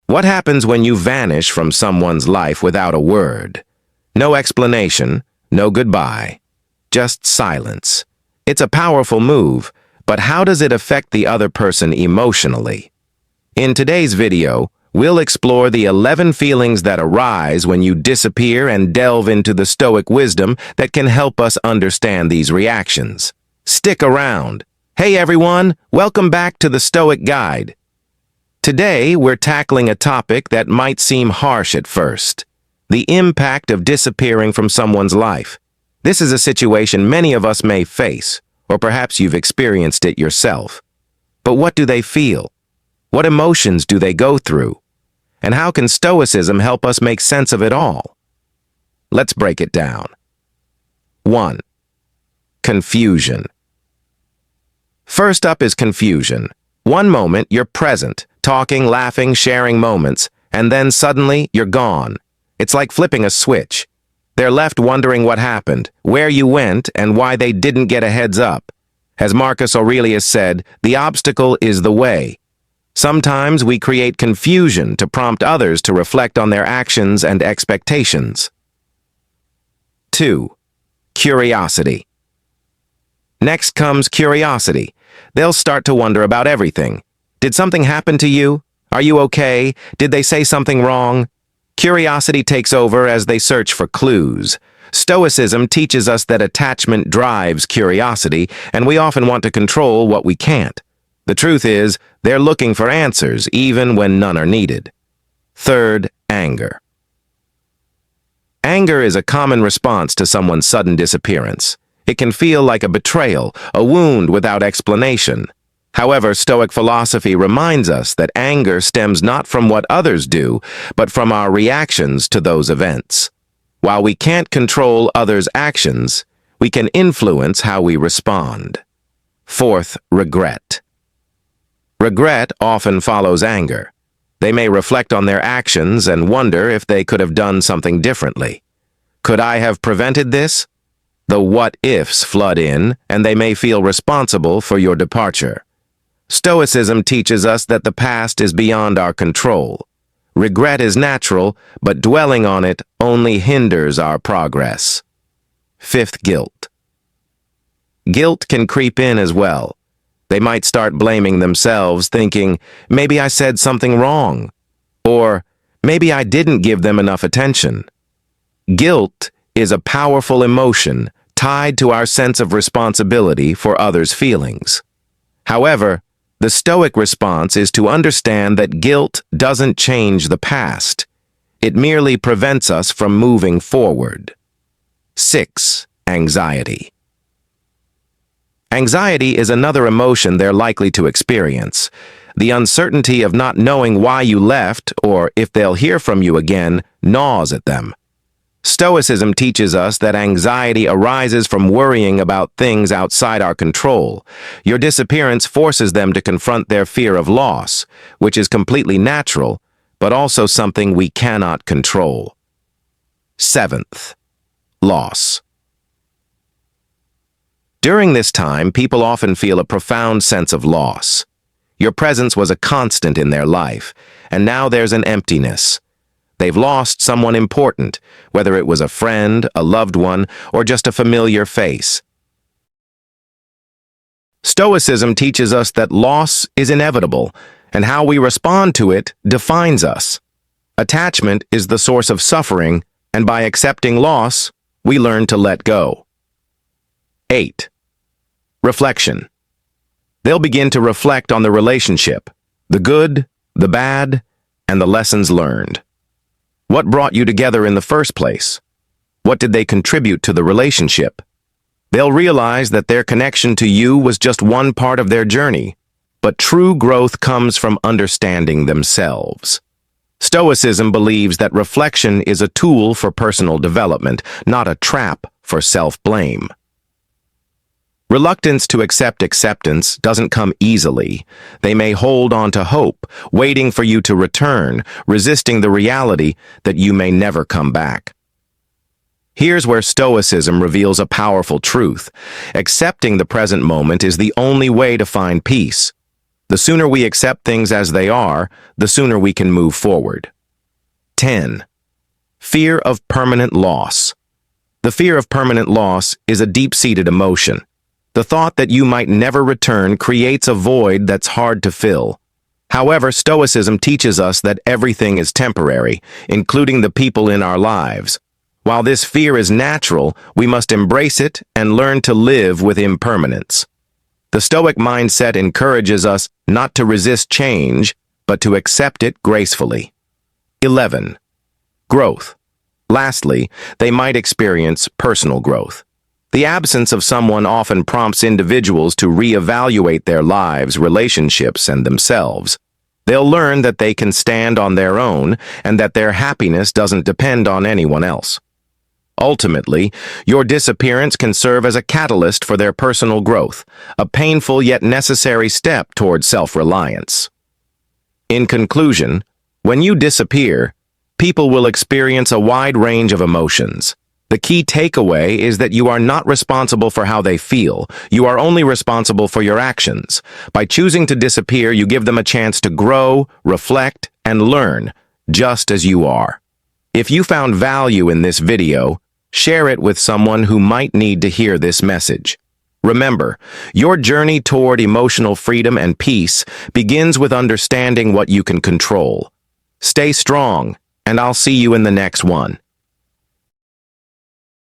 What happens when you vanish from someone's life without a word? No explanation, no goodbye, just silence. It's a powerful move, but how does it affect the other person emotionally? In today's video, we'll explore the 11 feelings that arise when you disappear and delve into the Stoic wisdom that can help us understand these reactions. Stick around. Hey everyone, welcome back to the Stoic Guide. Today, we're tackling a topic that might seem harsh at first: the impact of disappearing from someone's life. This is a situation many of us may face, or perhaps you've experienced it yourself. But what do they feel? What emotions do they go through? And how can Stoicism help us make sense of it all? Let's break it down. 1. Confusion. First up is confusion. One moment you're present, talking, laughing, sharing moments, and then suddenly you're gone. It's like flipping a switch. They're left wondering what happened, where you went, and why they didn't get a heads up. As Marcus Aurelius said, the obstacle is the way. Sometimes we create confusion to prompt others to reflect on their actions and expectations. 2. Curiosity. Next comes curiosity. They'll start to wonder about everything. Did something happen to you? Are you okay? Did they say something wrong? Curiosity takes over as they search for clues. Stoicism teaches us that attachment drives curiosity, and we often want to control what we can't. The truth is, they're looking for answers, even when none are needed. 3. Anger. Anger is a common response to someone's sudden disappearance. It can feel like a betrayal, a wound without explanation. However, Stoic philosophy reminds us that anger stems not from what others do, but from our reactions to those events. While we can't control others' actions, we can influence how we respond. 4. Regret. Regret often follows anger. They may reflect on their actions and wonder if they could have done something differently. Could I have prevented this? The what-ifs flood in, and they may feel responsible for your departure. Stoicism teaches us that the past is beyond our control. Regret is natural, but dwelling on it only hinders our progress. 5. Guilt. Guilt can creep in as well. They might start blaming themselves, thinking, maybe I said something wrong, or maybe I didn't give them enough attention. Guilt is a powerful emotion tied to our sense of responsibility for others' feelings. However, the Stoic response is to understand that guilt doesn't change the past. It merely prevents us from moving forward. 6. Anxiety. Anxiety is another emotion they're likely to experience. The uncertainty of not knowing why you left or if they'll hear from you again gnaws at them. Stoicism teaches us that anxiety arises from worrying about things outside our control. Your disappearance forces them to confront their fear of loss, which is completely natural, but also something we cannot control. 7. Loss. During this time, people often feel a profound sense of loss. Your presence was a constant in their life, and now there's an emptiness. They've lost someone important, whether it was a friend, a loved one, or just a familiar face. Stoicism teaches us that loss is inevitable, and how we respond to it defines us. Attachment is the source of suffering, and by accepting loss, we learn to let go. 8. Reflection. They'll begin to reflect on the relationship, the good, the bad, and the lessons learned. What brought you together in the first place? What did they contribute to the relationship? They'll realize that their connection to you was just one part of their journey, but true growth comes from understanding themselves. Stoicism believes that reflection is a tool for personal development, not a trap for self-blame. Reluctance to accept acceptance doesn't come easily. They may hold on to hope, waiting for you to return, resisting the reality that you may never come back. Here's where Stoicism reveals a powerful truth. Accepting the present moment is the only way to find peace. The sooner we accept things as they are, the sooner we can move forward. 10. Fear of permanent loss. The fear of permanent loss is a deep-seated emotion. The thought that you might never return creates a void that's hard to fill. However, Stoicism teaches us that everything is temporary, including the people in our lives. While this fear is natural, we must embrace it and learn to live with impermanence. The Stoic mindset encourages us not to resist change, but to accept it gracefully. 11. Growth. Lastly, they might experience personal growth. The absence of someone often prompts individuals to reevaluate their lives, relationships, and themselves. They'll learn that they can stand on their own and that their happiness doesn't depend on anyone else. Ultimately, your disappearance can serve as a catalyst for their personal growth, a painful yet necessary step toward self-reliance. In conclusion, when you disappear, people will experience a wide range of emotions. The key takeaway is that you are not responsible for how they feel. You are only responsible for your actions. By choosing to disappear, you give them a chance to grow, reflect, and learn, just as you are. If you found value in this video, share it with someone who might need to hear this message. Remember, your journey toward emotional freedom and peace begins with understanding what you can control. Stay strong, and I'll see you in the next one.